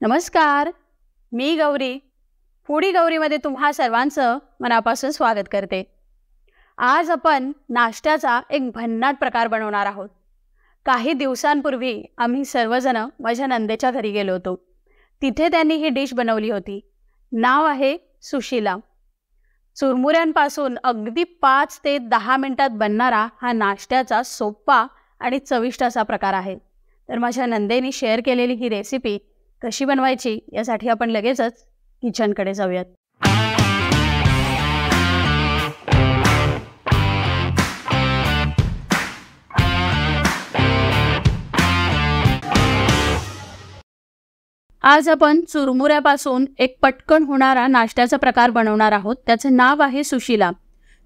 नमस्कार, मी गौरी. फूडी गौरीमध्ये तुम्हा सर्वांचं मनापासून स्वागत करते. आज आपण नाश्त्याचा एक भन्नाट प्रकार बनवणार आहोत. काही दिवसांपूर्वी आम्ही सर्वजण माझ्या नंदेच्या घरी गेलो होतो. तिथे त्यांनी ही डिश बनवली होती. नाव आहे सुशिला. चुरमुऱ्यांपासून अगदी 5 ते 10 मिनिटात बनणारा हा नाश्त्याचा सोपा आणि चविष्ट असा प्रकार आहे. तर माझ्या नंदेने शेअर केलेली ही रेसिपी कशी बनवायची यासाठी आपण लगेचच किचनकडे जाऊयात. आज आपण चुरमुऱ्यापासून एक पटकन होणारा नाश्त्याचा प्रकार बनवणार आहोत. त्याचे नाव आहे सुशिला.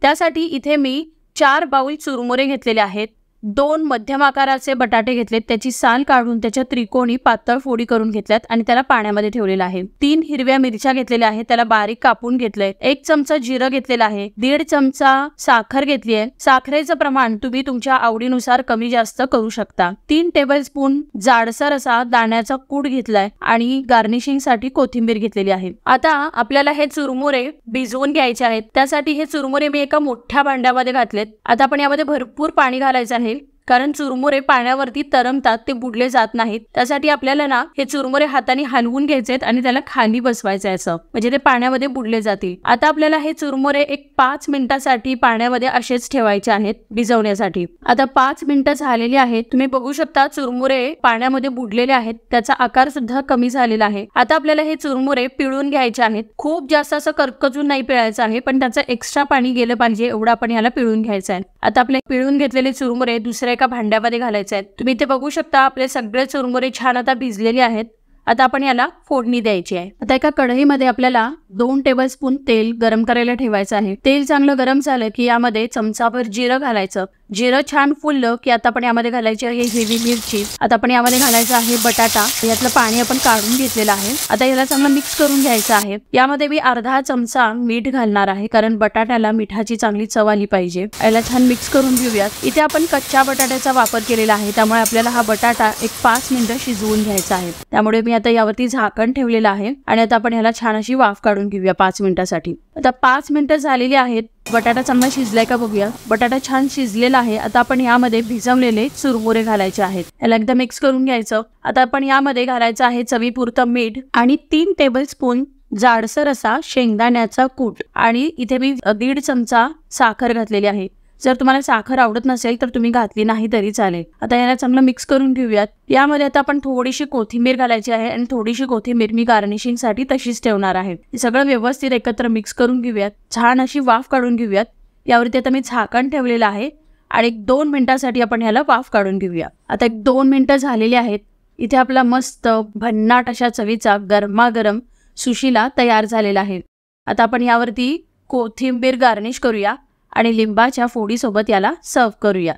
त्यासाठी इथे मी 4 बाउल चुरमुरे घेतलेले आहेत. 2 मध्यम आकाराचे बटाटे घेतलेत, त्याची साल काढून त्याच्या त्रिकोणी पातळ फोडी करून घेतल्यात आणि त्याला पाण्यामध्ये ठेवलेला आहे. 3 हिरव्या मिरच्या घेतलेल्या आहेत, त्याला बारीक कापून घेतलंय. 1 चमचा जिरं घेतलेला आहे. 1.5 चमचा साखर घेतली आहे. साखरेचं प्रमाण तुम्ही तुमच्या आवडीनुसार कमी जास्त करू शकता. 3 टेबलस्पून जाडसर असा दाण्याचा कूट घेतलाय आणि गार्निशिंग साठी कोथिंबीर घेतलेली आहे. आता आपल्याला हे चुरमुरे भिजवून घ्यायचे आहेत. त्यासाठी हे चुरमुरे मी एका मोठ्या भांड्यामध्ये घातलेत. आता आपण यामध्ये भरपूर पाणी घालायचं आहे, कारण चुरमुरे पाण्यावरती तरंगतात, ते बुडले जात नाहीत. त्यासाठी आपल्याला ना हे चुरमुरे हाताने हलवून घ्यायचेत आणि त्याला खाली बसवायचं असं, म्हणजे ते पाण्यामध्ये बुडले जातील. आता आपल्याला हे चुरमुरे एक 5 मिनिटासाठी पाण्यामध्ये असेच ठेवायचे आहेत भिजवण्यासाठी. आता 5 मिनिटं झालेली आहेत. तुम्ही बघू शकता चुरमुरे पाण्यामध्ये बुडलेले आहेत. त्याचा आकार सुद्धा कमी झालेला आहे. आता आपल्याला हे चुरमुरे पिळून घ्यायचे आहेत. खूप जास्त असं करकजून नाही पिळायचं आहे, पण त्याचं एक्स्ट्रा पाणी गेलं पाहिजे एवढं आपण याला पिळून घ्यायचं आहे. आता आपले पिळून घेतलेले चुरमुरे दुसऱ्या एका भांड्यामध्ये घालायचे आहेत. तुम्ही इथे बघू शकता आपले सगळे चुरमुरे छान आता भिजलेले आहेत. आता आपण याला फोडणी द्यायची आहे. आता एका कढईमध्ये आपल्याला 2 टेबलस्पून तेल गरम करायला ठेवायचं आहे. तेल चांगलं गरम झालं की यामध्ये चमचाभर जिरं घालायचं. जिरं छान फुललं की आता आपण यामध्ये घालायची आहे हिरवी मिरची. आता आपण यामध्ये घालायचं आहे बटाटा. यातलं पाणी आपण काढून घेतलेलं आहे. आता याला चांगलं मिक्स करून घ्यायचं आहे. यामध्ये मी अर्धा चमचा मीठ घालणार आहे, कारण बटाट्याला मिठाची चांगली चव आली पाहिजे. याला छान मिक्स करून घेऊयात. इथे आपण कच्च्या बटाट्याचा वापर केलेला आहे, त्यामुळे आपल्याला हा बटाटा एक 5 मिनिटं शिजवून घ्यायचा आहे. त्यामुळे मी आता यावरती झाकण ठेवलेलं आहे आणि आता आपण याला छान अशी वाफ काढून घेऊया 5 मिनिटासाठी. आता 5 मिनिटं झालेली आहेत. बटाटा चांगला शिजलाय का बघूया. बटाटा छान शिजलेला आहे. आता आपण यामध्ये भिजवलेले चुरमुरे घालायचे आहेत. याला एकदा मिक्स करून घ्यायचं. आता आपण यामध्ये घालायचं आहे चवीपुरतं मीठ आणि 3 टेबलस्पून जाडसर असा शेंगदाण्याचा कूट आणि इथे मी 1.5 चमचा साखर घातलेली आहे. जर तुम्हाला साखर आवडत नसेल तर तुम्ही घातली नाही तरी चालेल. आता याला चांगलं मिक्स करून घेऊयात. यामध्ये आता आपण थोडीशी कोथिंबीर घालायची आहे आणि थोडीशी कोथिंबीर मी गार्निशिंग साठी तशीच ठेवणार आहे. हे सगळं व्यवस्थित एकत्र मिक्स करून घेऊयात. छान अशी वाफ काढून घेऊयात. यावरती आता मी झाकण ठेवलेलं आहे आणि 2 मिनिटांसाठी आपण याला वाफ काढून घेऊया. आता 2 मिनिटं झालेली आहेत. इथे आपला मस्त भन्नाट अशा चवीचा गरमागरम सुशिला तयार झालेला आहे. आता आपण यावरती कोथिंबीर गार्निश करूया आणि लिंबाच्या फोडीसोबत याला सर्व करूया.